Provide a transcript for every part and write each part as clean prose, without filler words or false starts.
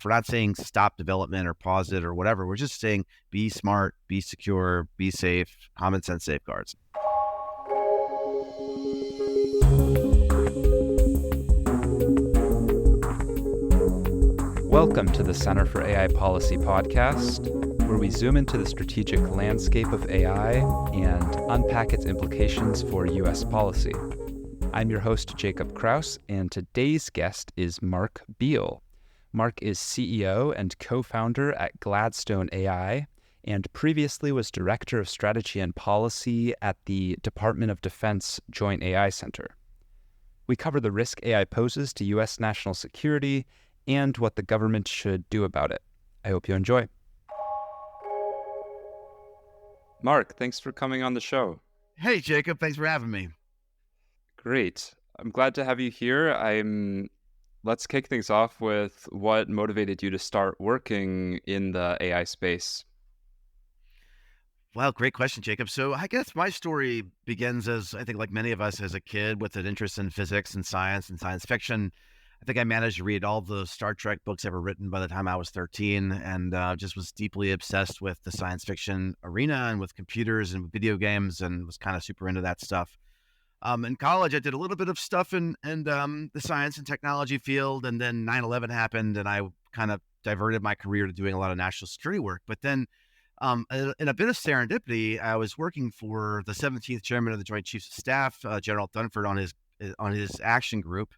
We're not saying stop development or pause it or whatever. We're just saying be smart, be secure, be safe, common sense safeguards. Welcome to the Center for AI Policy podcast, where we zoom into the strategic landscape of AI and unpack its implications for U.S. policy. I'm your host, Jacob Kraus, and today's guest is Mark Beall. Mark is CEO and co-founder at Gladstone AI, and previously was Director of Strategy and Policy at the Department of Defense Joint AI Center. We cover the risk AI poses to U.S. national security and what the government should do about it. I hope you enjoy. Mark, thanks for coming on the show. Hey, Jacob, thanks for having me. Great. I'm glad to have you here. Let's kick things off with what motivated you to start working in the AI space. Well, great question, Jacob. So I guess my story begins as, I think like many of us as a kid, with an interest in physics and science fiction. I think I managed to read all the Star Trek books ever written by the time I was 13, and just was deeply obsessed with the science fiction arena and with computers and video games, and was kind of super into that stuff. In college, I did a little bit of stuff in the science and technology field, and then 9/11 happened, and I kind of diverted my career to doing a lot of national security work. But then, in a bit of serendipity, I was working for the 17th Chairman of the Joint Chiefs of Staff, General Dunford, on his action group,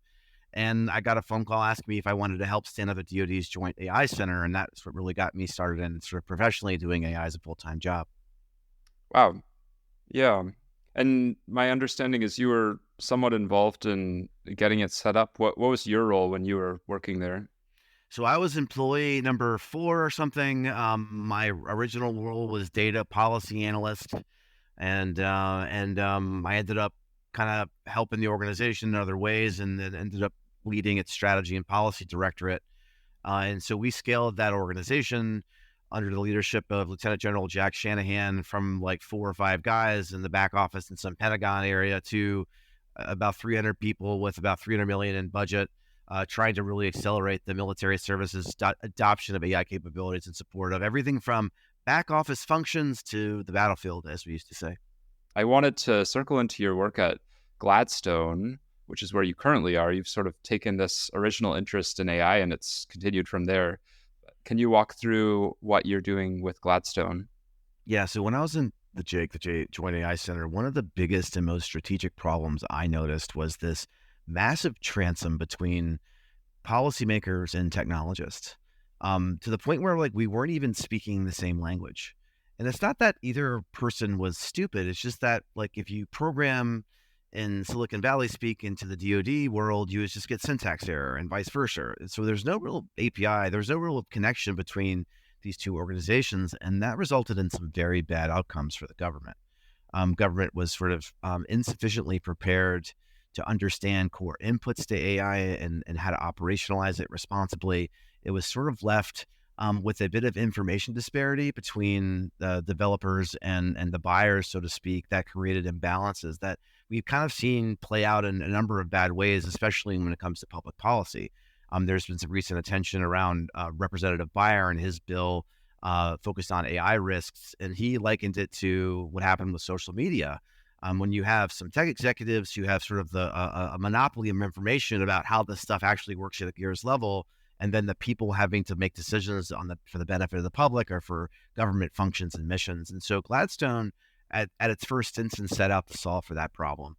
and I got a phone call asking me if I wanted to help stand up at DoD's Joint AI Center, and that's what really got me started in sort of professionally doing AI as a full-time job. Wow. Yeah. And my understanding is you were somewhat involved in getting it set up. What was your role when you were working there? So I was employee number 4 or something. My original role was data policy analyst, and I ended up kind of helping the organization in other ways, and then ended up leading its strategy and policy directorate. And so we scaled that organization under the leadership of Lieutenant General Jack Shanahan, from like 4 or 5 guys in the back office in some Pentagon area to about 300 people with about $300 million in budget, trying to really accelerate the military services adoption of AI capabilities in support of everything from back office functions to the battlefield, as we used to say. I wanted to circle into your work at Gladstone, which is where you currently are. You've sort of taken this original interest in AI and it's continued from there. Can you walk through what you're doing with Gladstone? Yeah, so when I was in the Joint AI Center, one of the biggest and most strategic problems I noticed was this massive transom between policymakers and technologists, to the point where like we weren't even speaking the same language. And it's not that either person was stupid. It's just that like if you program in Silicon Valley speak into the DoD world, you just get syntax error and vice versa. And so there's no real API, there's no real connection between these two organizations, and that resulted in some very bad outcomes for the government. Government was sort of insufficiently prepared to understand core inputs to AI and how to operationalize it responsibly. It was sort of left with a bit of information disparity between the developers and the buyers, so to speak, that created imbalances that we've kind of seen play out in a number of bad ways, especially when it comes to public policy. There's been some recent attention around Representative Beall and his bill focused on AI risks, and he likened it to what happened with social media. When you have some tech executives who have sort of a monopoly of information about how this stuff actually works at a gears level, and then the people having to make decisions for the benefit of the public or for government functions and missions. And so Gladstone, at its first instance, set out to solve for that problem.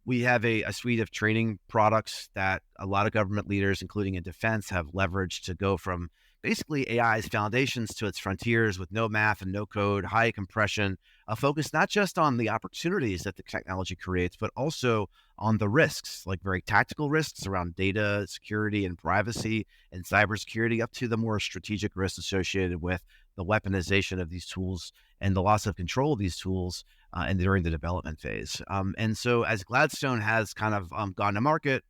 We have a suite of training products that a lot of government leaders, including in defense, have leveraged to go from basically AI's foundations to its frontiers with no math and no code, high compression, a focus not just on the opportunities that the technology creates, but also on the risks, like very tactical risks around data security and privacy and cybersecurity, up to the more strategic risks associated with the weaponization of these tools and the loss of control of these tools and during the development phase. And so as Gladstone has kind of gone to market,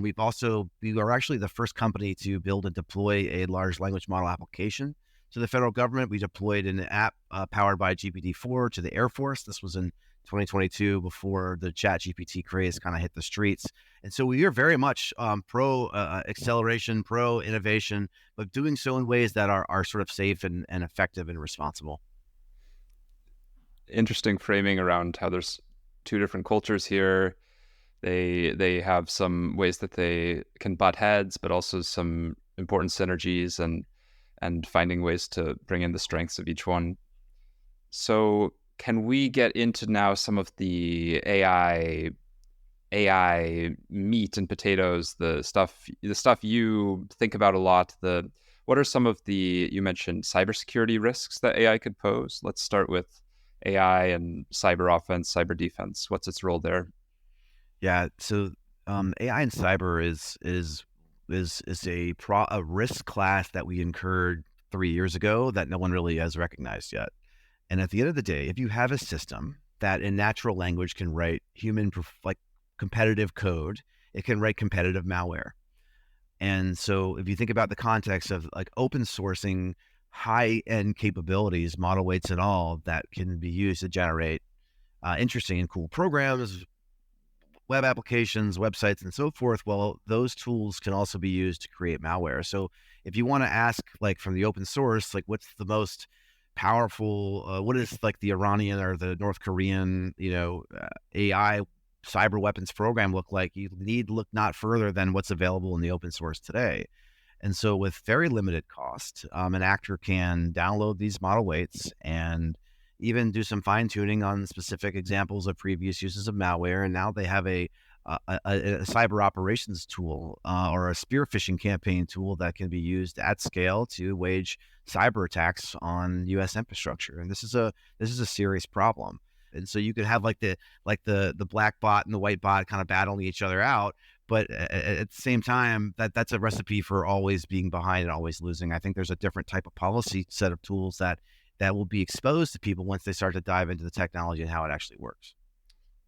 we are actually the first company to build and deploy a large language model application to the federal government. We deployed an app powered by GPT-4 to the Air Force. This was in 2022, before the chat GPT craze kind of hit the streets. And so we are very much pro acceleration, pro innovation, but doing so in ways that are sort of safe and effective and responsible. Interesting framing around how there's two different cultures here. They have some ways that they can butt heads, but also some important synergies and finding ways to bring in the strengths of each one. So can we get into now some of the AI meat and potatoes, the stuff you think about a lot? What are some of the, you mentioned cybersecurity risks that AI could pose? Let's start with AI and cyber offense, cyber defense. What's its role there? Yeah. So AI and cyber is a risk class that we incurred 3 years ago that no one really has recognized yet. And at the end of the day, if you have a system that in natural language can write like competitive code, it can write competitive malware. And so if you think about the context of like open sourcing high end capabilities, model weights and all that can be used to generate interesting and cool programs, web applications, websites, and so forth, well, those tools can also be used to create malware. So if you want to ask, like from the open source, like what's the most powerful, what is like the Iranian or the North Korean, AI cyber weapons program look like, you need look not further than what's available in the open source today. And so with very limited cost, an actor can download these model weights and even do some fine tuning on specific examples of previous uses of malware. And now they have a cyber operations tool or a spear phishing campaign tool that can be used at scale to wage cyber attacks on U.S. infrastructure. And this is a serious problem. And so you could have like the black bot and the white bot kind of battling each other out. But at the same time, that's a recipe for always being behind and always losing. I think there's a different type of policy set of tools that will be exposed to people once they start to dive into the technology and how it actually works.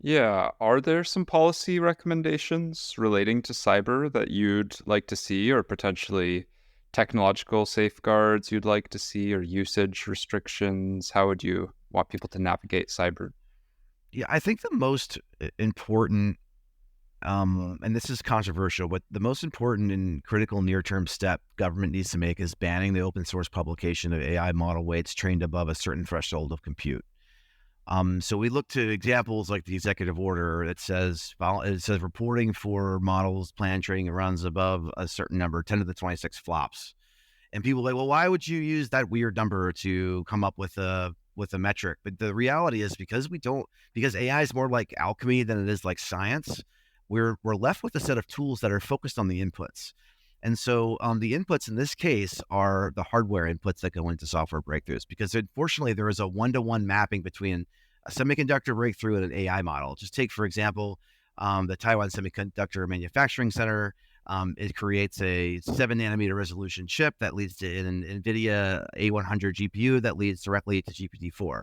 Yeah. Are there some policy recommendations relating to cyber that you'd like to see, or potentially technological safeguards you'd like to see, or usage restrictions? How would you want people to navigate cyber? Yeah, I think the most important, and this is controversial, but the most important and critical near-term step government needs to make is banning the open source publication of AI model weights trained above a certain threshold of compute. So we look to examples like the executive order that says reporting for models plan training runs above a certain number, 10 to the 26 flops. And people are like, well, why would you use that weird number to come up with a metric? But the reality is because AI is more like alchemy than it is like science. We're left with a set of tools that are focused on the inputs. And so the inputs in this case are the hardware inputs that go into software breakthroughs, because unfortunately there is a one-to-one mapping between a semiconductor breakthrough and an AI model. Just take, for example, the Taiwan Semiconductor Manufacturing Center. It creates a 7 nanometer resolution chip that leads to an NVIDIA A100 GPU that leads directly to GPT-4.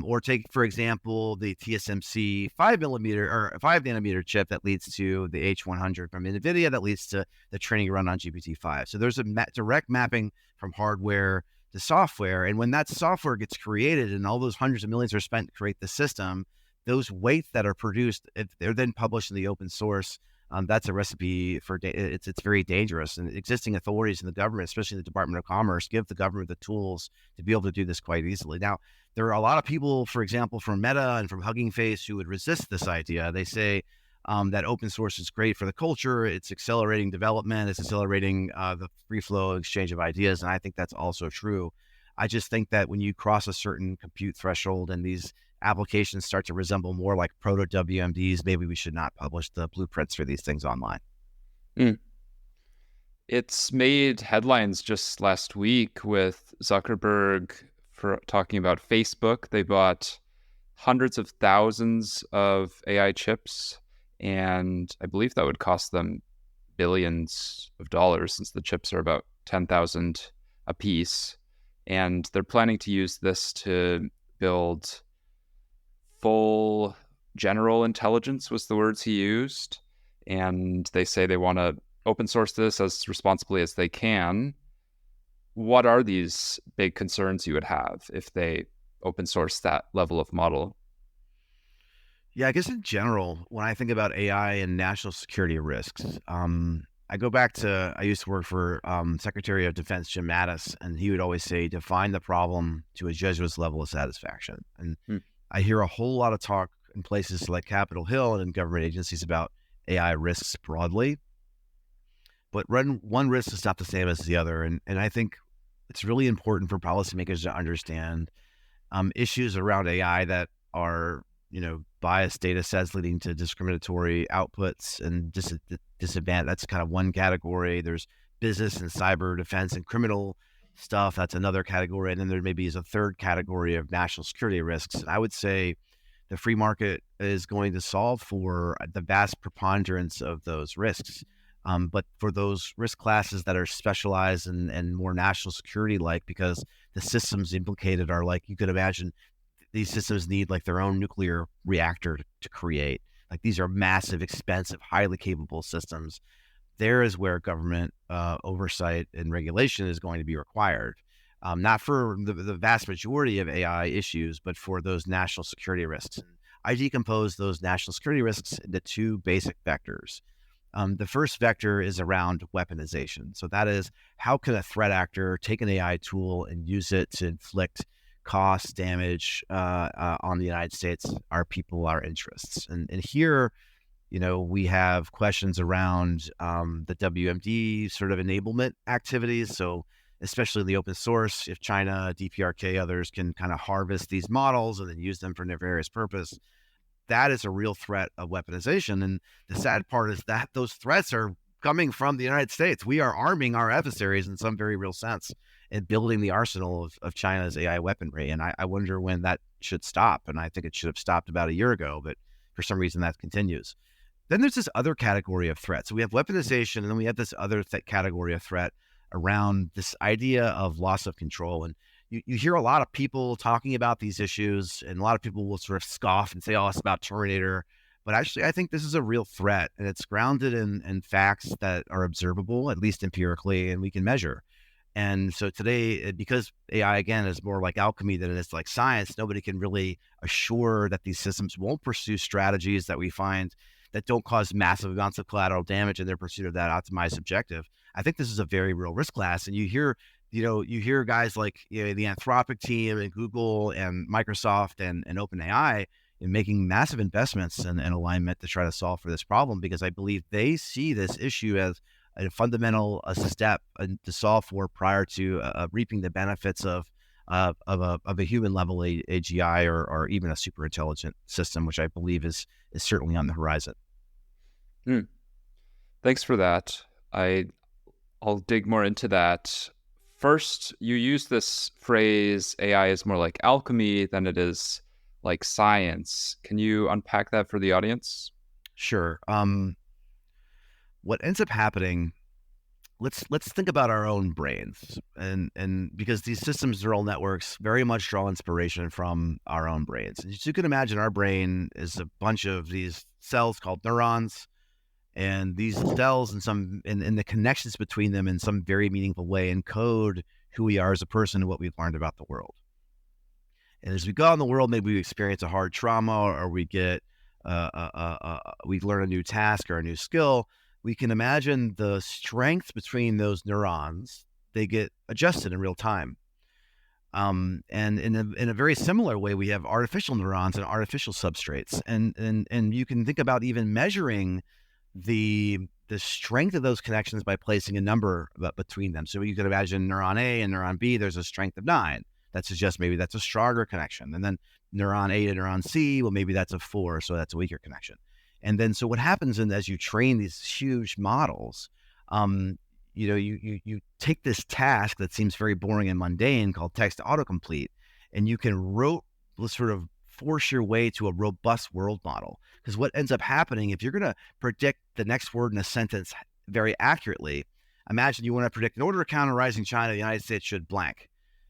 Or take, for example, the TSMC 5 nanometer chip that leads to the H100 from NVIDIA that leads to the training run on GPT-5. So there's a direct mapping from hardware to software. And when that software gets created and all those hundreds of millions are spent to create the system, those weights that are produced, if they're then published in the open source, that's a recipe for it's very dangerous. And existing authorities in the government, especially the Department of Commerce, give the government the tools to be able to do this quite easily. Now, there are a lot of people, for example, from Meta and from Hugging Face, who would resist this idea. They say that open source is great for the culture. It's accelerating development. It's accelerating the free flow exchange of ideas. And I think that's also true. I just think that when you cross a certain compute threshold and these applications start to resemble more like proto WMDs, maybe we should not publish the blueprints for these things online. It's made headlines just last week with Zuckerberg for talking about Facebook. They bought hundreds of thousands of AI chips, and I believe that would cost them billions of dollars, since the chips are about 10,000 a piece. And they're planning to use this to build full general intelligence, was the words he used. And they say they want to open source this as responsibly as they can. What are these big concerns you would have if they open source that level of model? Yeah, I guess in general, when I think about AI and national security risks, I go back to I used to work for Secretary of Defense Jim Mattis, and he would always say, "Define the problem to a Jesuit's level of satisfaction." And Hmm. I hear a whole lot of talk in places like Capitol Hill and in government agencies about AI risks broadly, but one risk is not the same as the other. And I think it's really important for policymakers to understand issues around AI that are, biased data sets leading to discriminatory outputs and disadvantage. That's kind of one category. There's business and cyber defense and criminal stuff. That's another category. And then there maybe is a third category of national security risks. And I would say the free market is going to solve for the vast preponderance of those risks. But for those risk classes that are specialized and more national security like, because the systems implicated are like, you could imagine these systems need like their own nuclear reactor to create. Like these are massive, expensive, highly capable systems. There is where government oversight and regulation is going to be required. Not for the vast majority of AI issues, but for those national security risks. And I decompose those national security risks into two basic vectors. The first vector is around weaponization. So that is, how can a threat actor take an AI tool and use it to inflict cost, damage on the United States, our people, our interests? And here, we have questions around the WMD sort of enablement activities. So especially in the open source, if China, DPRK, others can kind of harvest these models and then use them for nefarious purpose, that is a real threat of weaponization. And the sad part is that those threats are coming from the United States. We are arming our adversaries in some very real sense and building the arsenal of China's AI weaponry. And I wonder when that should stop. And I think it should have stopped about a year ago, but for some reason that continues. Then there's this other category of threat. So we have weaponization, and then we have this other category of threat around this idea of loss of control. And you hear a lot of people talking about these issues, and a lot of people will sort of scoff and say, oh, it's about Terminator. But actually, I think this is a real threat, and it's grounded in facts that are observable, at least empirically, and we can measure. And so today, because AI, again, is more like alchemy than it is like science, nobody can really assure that these systems won't pursue strategies that we find that don't cause massive amounts of collateral damage in their pursuit of that optimized objective. I think this is a very real risk class. And you hear guys like the Anthropic team and Google and Microsoft and OpenAI in making massive investments and alignment to try to solve for this problem, because I believe they see this issue as a fundamental step to solve for prior to reaping the benefits of a human level AGI or even a super intelligent system, which I believe is certainly on the horizon. Thanks for that. I'll dig more into that. First, you use this phrase, AI is more like alchemy than it is like science. Can you unpack that for the audience? Sure. What ends up happening, let's think about our own brains, and because these systems, neural networks, very much draw inspiration from our own brains. And you can imagine our brain is a bunch of these cells called neurons, and these cells and the connections between them in some very meaningful way encode who we are as a person and what we've learned about the world. And as we go out in the world, maybe we experience a hard trauma, or we get we learn a new task or a new skill. We can imagine the strength between those neurons. They get adjusted in real time. And in a very similar way, we have artificial neurons and artificial substrates. And you can think about even measuring the strength of those connections by placing a number between them. So you could imagine neuron A and neuron B, there's a strength of 9. That suggests maybe that's a stronger connection. And then neuron A to neuron C, well, maybe that's a 4, so that's a weaker connection. And then, so what happens as you train these huge models, you take this task that seems very boring and mundane called text autocomplete, and you can sort of force your way to a robust world model. Because what ends up happening, if you're going to predict the next word in a sentence very accurately, imagine you want to predict an order of count rising China, the United States should blank.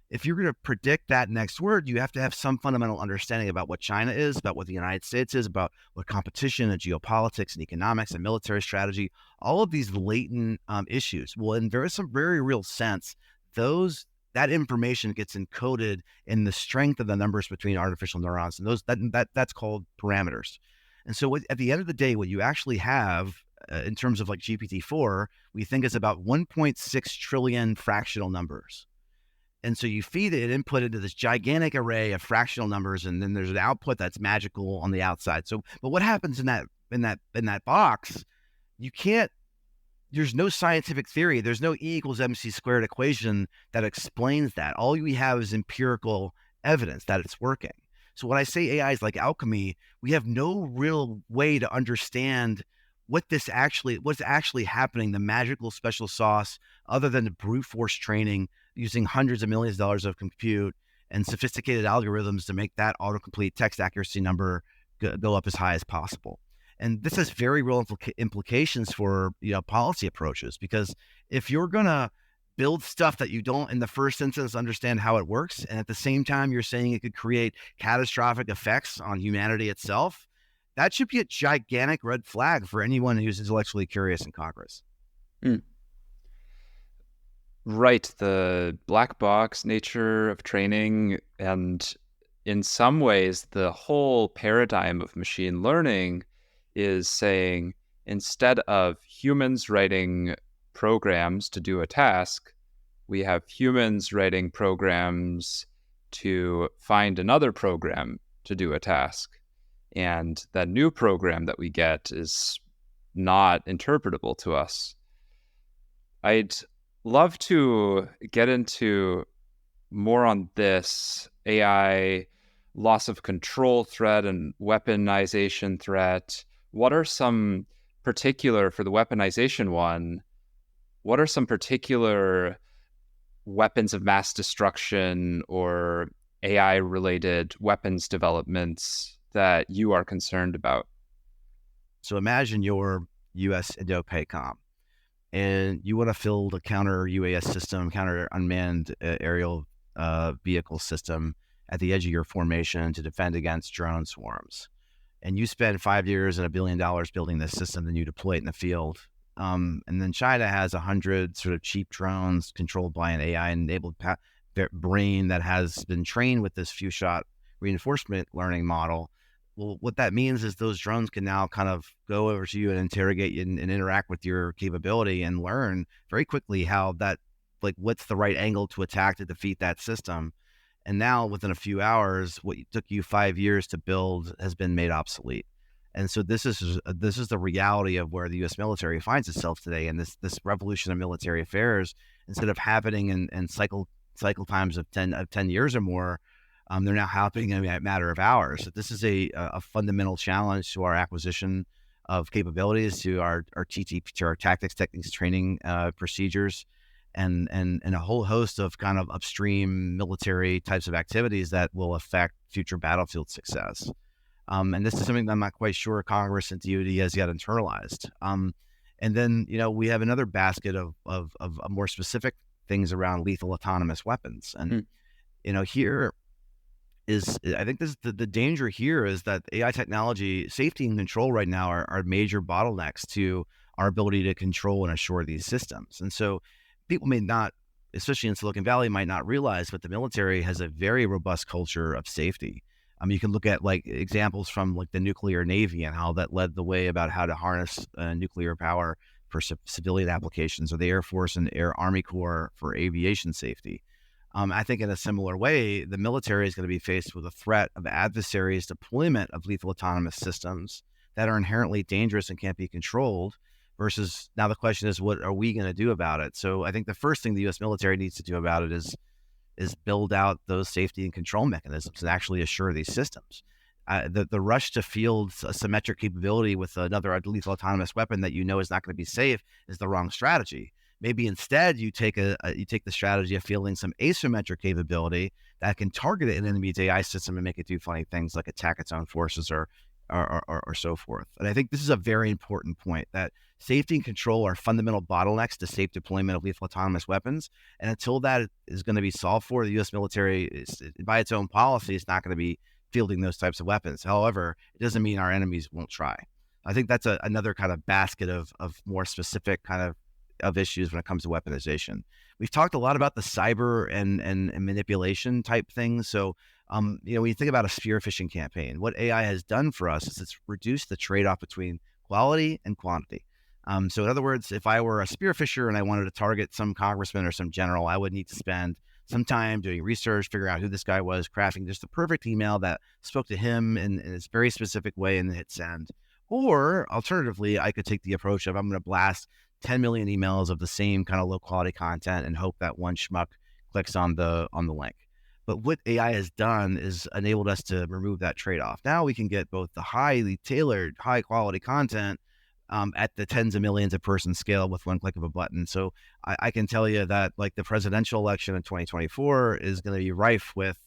If you're going to predict that next word, you have to have some fundamental understanding about what China is, about what the United States is, about what competition and geopolitics and economics and military strategy, all of these latent issues. Well, in some very real sense, that information gets encoded in the strength of the numbers between artificial neurons, and that's called parameters. And so at the end of the day, what you actually have in terms of like GPT-4, we think is about 1.6 trillion fractional numbers. And so you feed it input into this gigantic array of fractional numbers, and then there's an output that's magical on the outside. So, but what happens in that box? You can't. There's no scientific theory. There's no E=mc squared equation that explains that. All we have is empirical evidence that it's working. So when I say AI is like alchemy, we have no real way to understand what's actually happening, the magical special sauce, other than the brute force training using hundreds of millions of dollars of compute and sophisticated algorithms to make that autocomplete text accuracy number go up as high as possible. And this has very real implications for policy approaches, because if you're gonna build stuff that you don't in the first instance understand how it works, and at the same time you're saying it could create catastrophic effects on humanity itself, that should be a gigantic red flag for anyone who's intellectually curious in Congress. Right. The black box nature of training, and in some ways, the whole paradigm of machine learning is saying, instead of humans writing programs to do a task, we have humans writing programs to find another program to do a task. And that new program that we get is not interpretable to us. I'd love to get into more on this AI loss of control threat and weaponization threat. What are some particular, for the weaponization one, what are some particular weapons of mass destruction or AI-related weapons developments that you are concerned about? So imagine you're U.S. Indo-PACOM, and you want to field a counter UAS system, counter unmanned aerial vehicle system at the edge of your formation to defend against drone swarms. And you spend 5 years and $1 billion building this system, then you deploy it in the field. And then China has 100 sort of cheap drones controlled by an AI-enabled brain that has been trained with this few-shot reinforcement learning model. Well, what that means is those drones can now kind of go over to you and interrogate you and interact with your capability and learn very quickly how that, like, what's the right angle to attack to defeat that system. And now within a few hours, what took you 5 years to build has been made obsolete. And so this is the reality of where the U.S. military finds itself today. And this revolution of military affairs, instead of happening in cycle times of 10 years or more, they're now happening in a matter of hours. So this is a fundamental challenge to our acquisition of capabilities, to our TTP, to our tactics, techniques, training procedures, and a whole host of kind of upstream military types of activities that will affect future battlefield success. And this is something that I'm not quite sure Congress and DoD has yet internalized. And then, we have another basket of more specific things around lethal autonomous weapons. And, here is, I think the danger here is that AI technology, safety and control right now are major bottlenecks to our ability to control and assure these systems. And so people may not, especially in Silicon Valley, might not realize, but the military has a very robust culture of safety. You can look at like examples from like the nuclear Navy and how that led the way about how to harness nuclear power for civilian applications, or the Air Force and Army Corps for aviation safety. I think in a similar way, the military is going to be faced with a threat of adversaries' deployment of lethal autonomous systems that are inherently dangerous and can't be controlled, versus now the question is, what are we going to do about it? So I think the first thing the U.S. military needs to do about it is build out those safety and control mechanisms and actually assure these systems. The rush to field a symmetric capability with another lethal autonomous weapon that is not going to be safe is the wrong strategy. Maybe instead you take the strategy of fielding some asymmetric capability that can target an enemy's AI system and make it do funny things like attack its own forces or so forth. And I think this is a very important point, that safety and control are fundamental bottlenecks to safe deployment of lethal autonomous weapons. And until that is going to be solved for, the U.S. military, by its own policy, is not going to be fielding those types of weapons. However, it doesn't mean our enemies won't try. I think that's another kind of basket of more specific kind of of issues when it comes to weaponization. We've talked a lot about the cyber and manipulation type things. So, when you think about a spear phishing campaign, what AI has done for us is it's reduced the trade-off between quality and quantity. So in other words, if I were a spear fisher and I wanted to target some congressman or some general, I would need to spend some time doing research, figure out who this guy was, crafting just the perfect email that spoke to him in this very specific way and hit send. Or alternatively, I could take the approach of I'm going to blast 10 million emails of the same kind of low quality content and hope that one schmuck clicks on the link. But what AI has done is enabled us to remove that trade-off. Now we can get both the highly tailored, high quality content at the tens of millions of person scale with one click of a button. So I can tell you that like the presidential election in 2024 is going to be rife with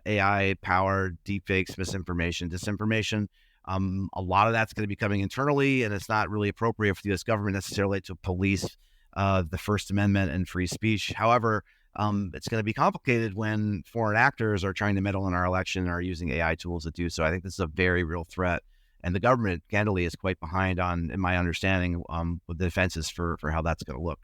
AI-powered deepfakes, misinformation, disinformation. A lot of that's going to be coming internally, and it's not really appropriate for the U.S. government necessarily to police the First Amendment and free speech. However, it's going to be complicated when foreign actors are trying to meddle in our election and are using AI tools to do so. I think this is a very real threat. And the government, candidly, is quite behind on, in my understanding, with the defenses for how that's going to look.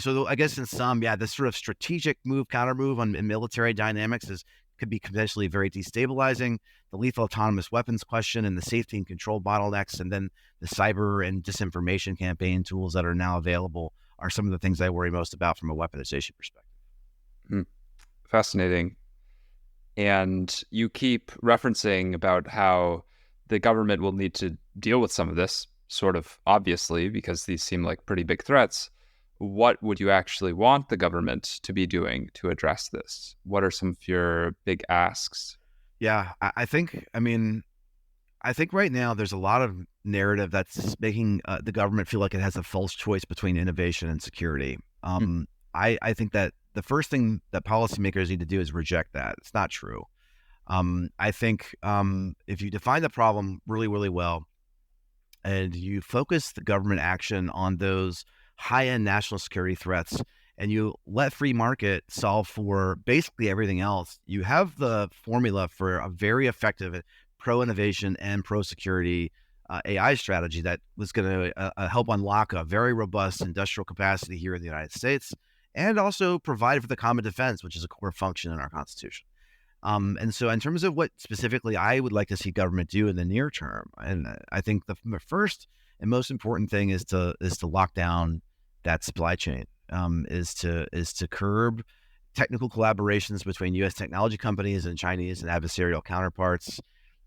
So I guess in sum, this sort of strategic move, counter move on in military dynamics could be potentially very destabilizing. The lethal autonomous weapons question and the safety and control bottlenecks, and then the cyber and disinformation campaign tools that are now available are some of the things I worry most about from a weaponization perspective. Fascinating. And you keep referencing about how the government will need to deal with some of this, sort of obviously, because these seem like pretty big threats. What would you actually want the government to be doing to address this? What are some of your big asks? Yeah, I think right now there's a lot of narrative that's making the government feel like it has a false choice between innovation and security. I think that the first thing that policymakers need to do is reject that. It's not true. I think if you define the problem really, really well, and you focus the government action on those high-end national security threats, and you let free market solve for basically everything else, you have the formula for a very effective pro-innovation and pro-security AI strategy that was going to help unlock a very robust industrial capacity here in the United States, and also provide for the common defense, which is a core function in our Constitution. And so in terms of what specifically I would like to see government do in the near term, and I think the first and most important thing is to lock down that supply chain, is to curb technical collaborations between U.S. technology companies and Chinese and adversarial counterparts,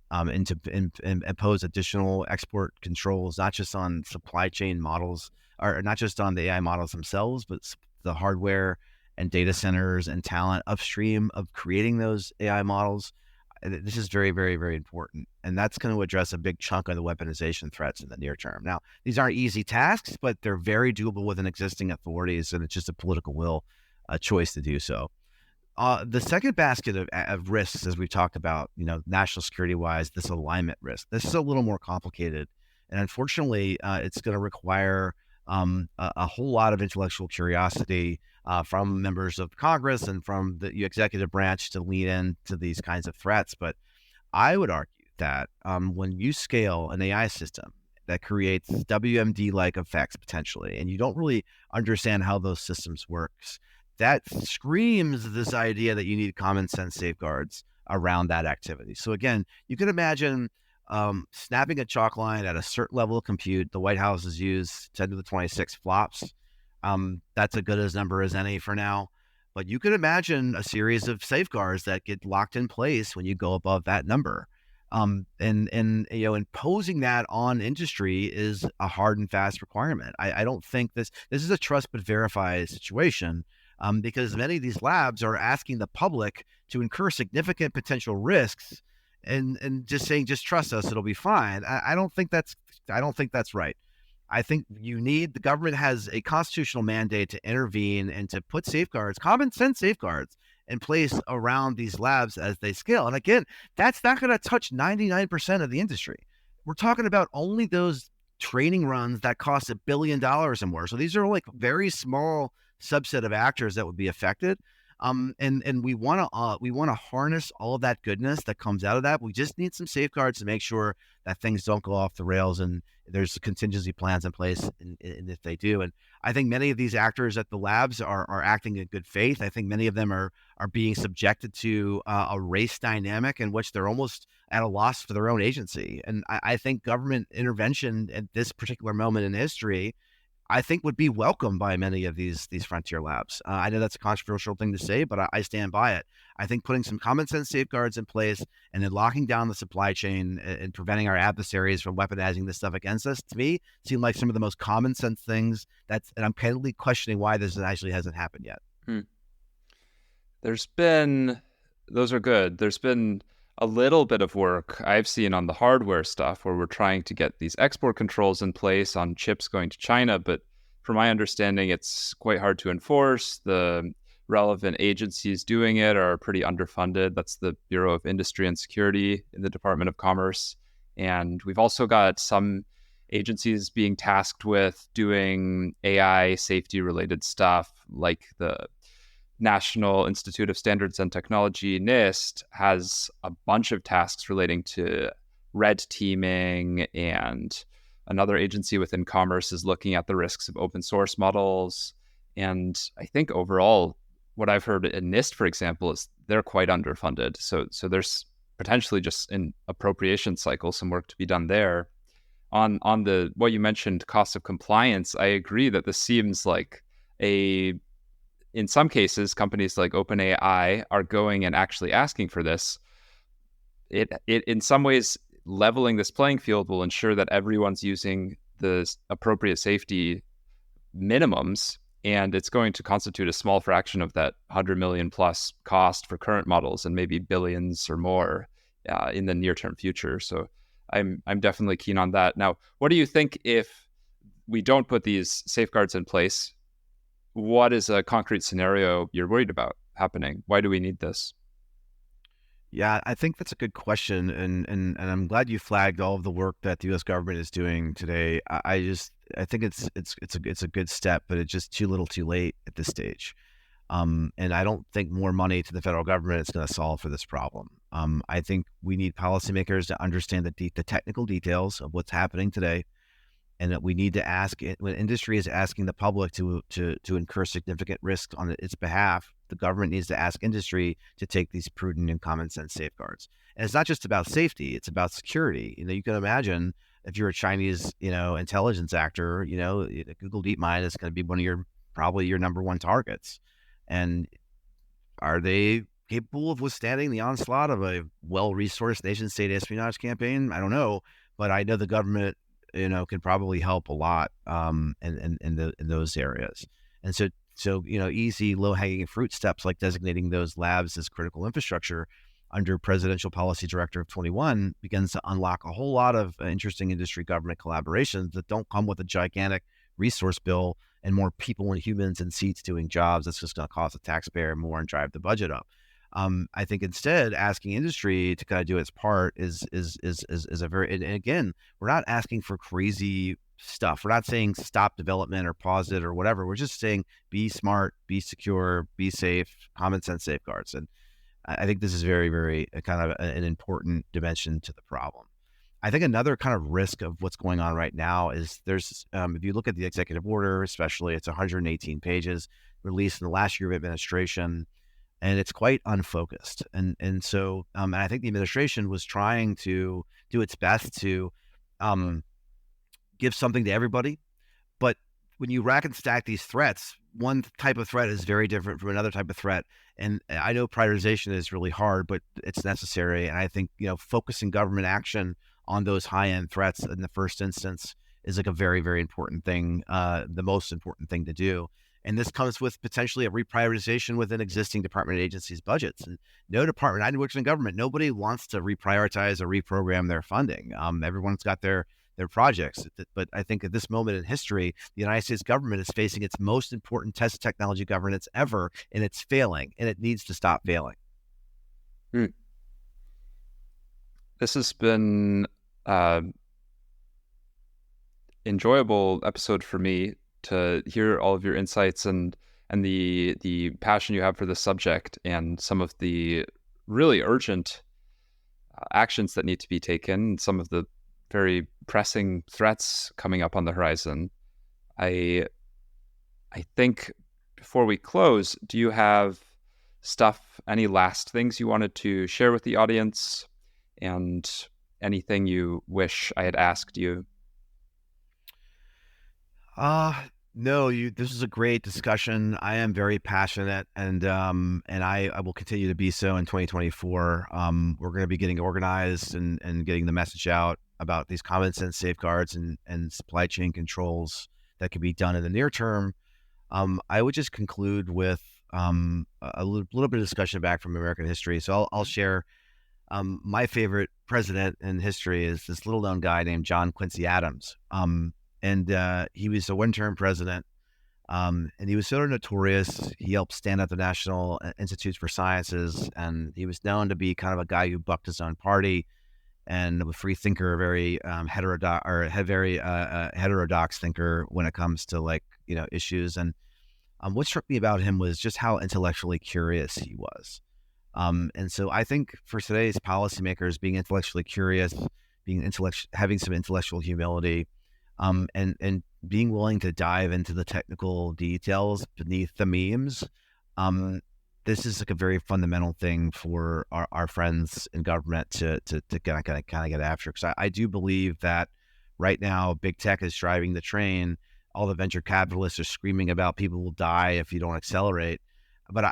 and to impose additional export controls, not just on supply chain models, or not just on the AI models themselves, but the hardware and data centers and talent upstream of creating those AI models. This is very, very, very important. And that's going to address a big chunk of the weaponization threats in the near term. Now, these aren't easy tasks, but they're very doable within existing authorities, and it's just a political will, a choice to do so. The second basket of risks, as we've talked about, national security wise, this alignment risk. This is a little more complicated. And unfortunately, it's going to require a whole lot of intellectual curiosity from members of Congress and from the executive branch to lean into these kinds of threats. But I would argue that when you scale an AI system that creates WMD-like effects potentially, and you don't really understand how those systems works, that screams this idea that you need common sense safeguards around that activity. So again, you can imagine snapping a chalk line at a certain level of compute. The White House has used 10 to the 26 flops. That's as good a number as any for now. But you could imagine a series of safeguards that get locked in place when you go above that number. And imposing that on industry is a hard and fast requirement. I don't think this is a trust but verify situation, because many of these labs are asking the public to incur significant potential risks and just saying, just trust us, it'll be fine. I don't think that's right. I think the government has a constitutional mandate to intervene and to put safeguards, common sense safeguards, in place around these labs as they scale. And again, that's not going to touch 99% of the industry. We're talking about only those training runs that cost $1 billion or more. So these are like very small subset of actors that would be affected. And we want to harness all of that goodness that comes out of that. We just need some safeguards to make sure that things don't go off the rails, and there's contingency plans in place, and if they do. And I think many of these actors at the labs are acting in good faith. I think many of them are being subjected to a race dynamic in which they're almost at a loss for their own agency. And I think government intervention at this particular moment in history, I think, would be welcomed by many of these frontier labs. I know that's a controversial thing to say, but I stand by it. I think putting some common sense safeguards in place and then locking down the supply chain and preventing our adversaries from weaponizing this stuff against us, to me, seem like some of the most common sense things. And I'm candidly questioning why this actually hasn't happened yet. Those are good. There's been a little bit of work I've seen on the hardware stuff where we're trying to get these export controls in place on chips going to China. But from my understanding, it's quite hard to enforce. The relevant agencies doing it are pretty underfunded. That's the Bureau of Industry and Security in the Department of Commerce. And we've also got some agencies being tasked with doing AI safety related stuff, like the National Institute of Standards and Technology, NIST, has a bunch of tasks relating to red teaming, and another agency within commerce is looking at the risks of open source models. And I think overall, what I've heard in NIST, for example, is they're quite underfunded. So there's potentially just in appropriation cycle some work to be done there. On the what you mentioned, cost of compliance, I agree that this seems like in some cases, companies like OpenAI are going and actually asking for this. It in some ways, leveling this playing field will ensure that everyone's using the appropriate safety minimums, and it's going to constitute a small fraction of that 100 million plus cost for current models, and maybe billions or more in the near-term future. So I'm definitely keen on that. Now, what do you think if we don't put these safeguards in place? What is a concrete scenario you're worried about happening? Why do we need this? Yeah, I think that's a good question, and I'm glad you flagged all of the work that the U.S. government is doing today. I think it's a good step, but it's just too little, too late at this stage. And I don't think more money to the federal government is going to solve for this problem. I think we need policymakers to understand the technical details of what's happening today, and that we need to ask it when industry is asking the public to incur significant risk on its behalf. The government needs to ask industry to take these prudent and common sense safeguards. And it's not just about safety; it's about security. You can imagine if you're a Chinese, intelligence actor, Google DeepMind is going to be probably your number one targets. And are they capable of withstanding the onslaught of a well-resourced nation-state espionage campaign? I don't know, but I know the government can probably help a lot in those areas. And so easy, low-hanging fruit steps like designating those labs as critical infrastructure under Presidential Policy Directive 21 begins to unlock a whole lot of interesting industry government collaborations that don't come with a gigantic resource bill and more people and humans in seats doing jobs. That's just going to cost the taxpayer more and drive the budget up. I think instead asking industry to kind of do its part is a very, and again, we're not asking for crazy stuff. We're not saying stop development or pause it or whatever. We're just saying be smart, be secure, be safe, common sense safeguards. And I think this is very, very kind of an important dimension to the problem. I think another kind of risk of what's going on right now is there's, if you look at the executive order, especially, it's 118 pages released in the last year of administration, and it's quite unfocused. And so and I think the administration was trying to do its best to give something to everybody. But when you rack and stack these threats, one type of threat is very different from another type of threat. And I know prioritization is really hard, but it's necessary. And I think, focusing government action on those high-end threats in the first instance is like a very, very important thing, the most important thing to do. And this comes with potentially a reprioritization within existing department and agencies' budgets. And no department, I work in government, nobody wants to reprioritize or reprogram their funding. Everyone's got their projects. But I think at this moment in history, the United States government is facing its most important test of technology governance ever, and it's failing, and it needs to stop failing. This has been enjoyable episode for me to hear all of your insights and and the passion you have for the subject and some of the really urgent actions that need to be taken, some of the very pressing threats coming up on the horizon. I think before we close, do you have any last things you wanted to share with the audience, and anything you wish I had asked you? No, this is a great discussion. I am very passionate, and I will continue to be so in 2024. We're going to be getting organized and getting the message out about these common sense safeguards and supply chain controls that can be done in the near term. I would just conclude with a little bit of discussion back from American history. So I'll share. My favorite president in history is this little known guy named John Quincy Adams. And he was a one-term president, and he was sort of notorious. He helped stand up the National Institutes for Sciences, and he was known to be kind of a guy who bucked his own party and a free thinker, very heterodox thinker when it comes to issues. And what struck me about him was just how intellectually curious he was. And so I think for today's policymakers, being intellectually curious, having some intellectual humility, and being willing to dive into the technical details beneath the memes. This is like a very fundamental thing for our friends in government to kind of get after. Because I do believe that right now, big tech is driving the train. All the venture capitalists are screaming about people will die if you don't accelerate. But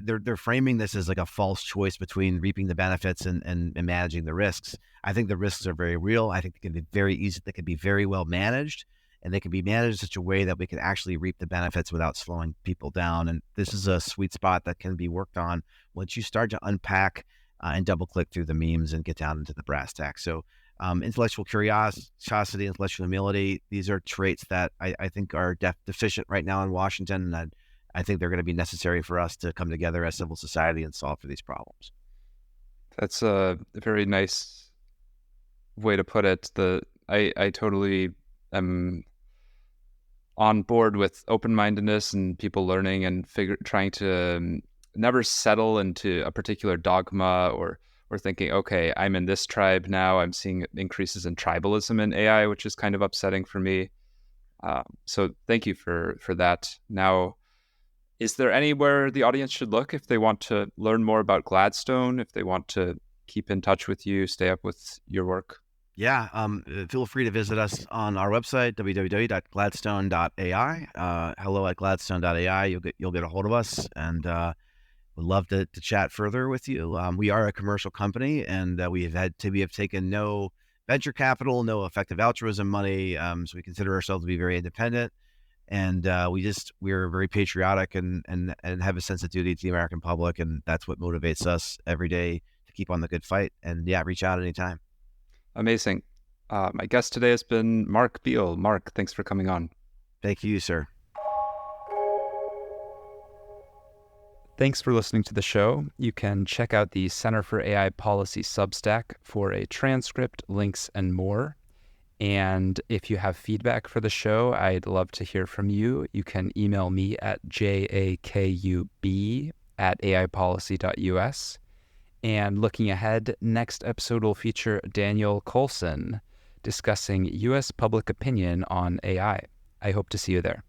they're framing this as like a false choice between reaping the benefits and managing the risks. I think the risks are very real. I think they can be very easy. They can be very well managed, and they can be managed in such a way that we can actually reap the benefits without slowing people down. And this is a sweet spot that can be worked on once you start to unpack and double click through the memes and get down into the brass tacks. So intellectual curiosity, intellectual humility, these are traits that I think are deficient right now in Washington. And I think they're going to be necessary for us to come together as civil society and solve for these problems. That's a very nice way to put it. I totally am on board with open-mindedness and people learning and trying to never settle into a particular dogma or thinking, okay, I'm in this tribe now. I'm seeing increases in tribalism in AI, which is kind of upsetting for me. So thank you for that. Now, is there anywhere the audience should look if they want to learn more about Gladstone, if they want to keep in touch with you, stay up with your work? Yeah, feel free to visit us on our website, www.gladstone.ai. Hello@gladstone.ai. You'll get a hold of us, and we'd love to chat further with you. We are a commercial company, and we have taken no venture capital, no effective altruism money. So we consider ourselves to be very independent. And we're very patriotic and have a sense of duty to the American public. And that's what motivates us every day to keep on the good fight. And yeah, reach out anytime. Amazing. My guest today has been Mark Beall. Mark, thanks for coming on. Thank you, sir. Thanks for listening to the show. You can check out the Center for AI Policy Substack for a transcript, links, and more. And if you have feedback for the show, I'd love to hear from you. You can email me at jakub@aipolicy.us. And looking ahead, next episode will feature Daniel Colson discussing U.S. public opinion on AI. I hope to see you there.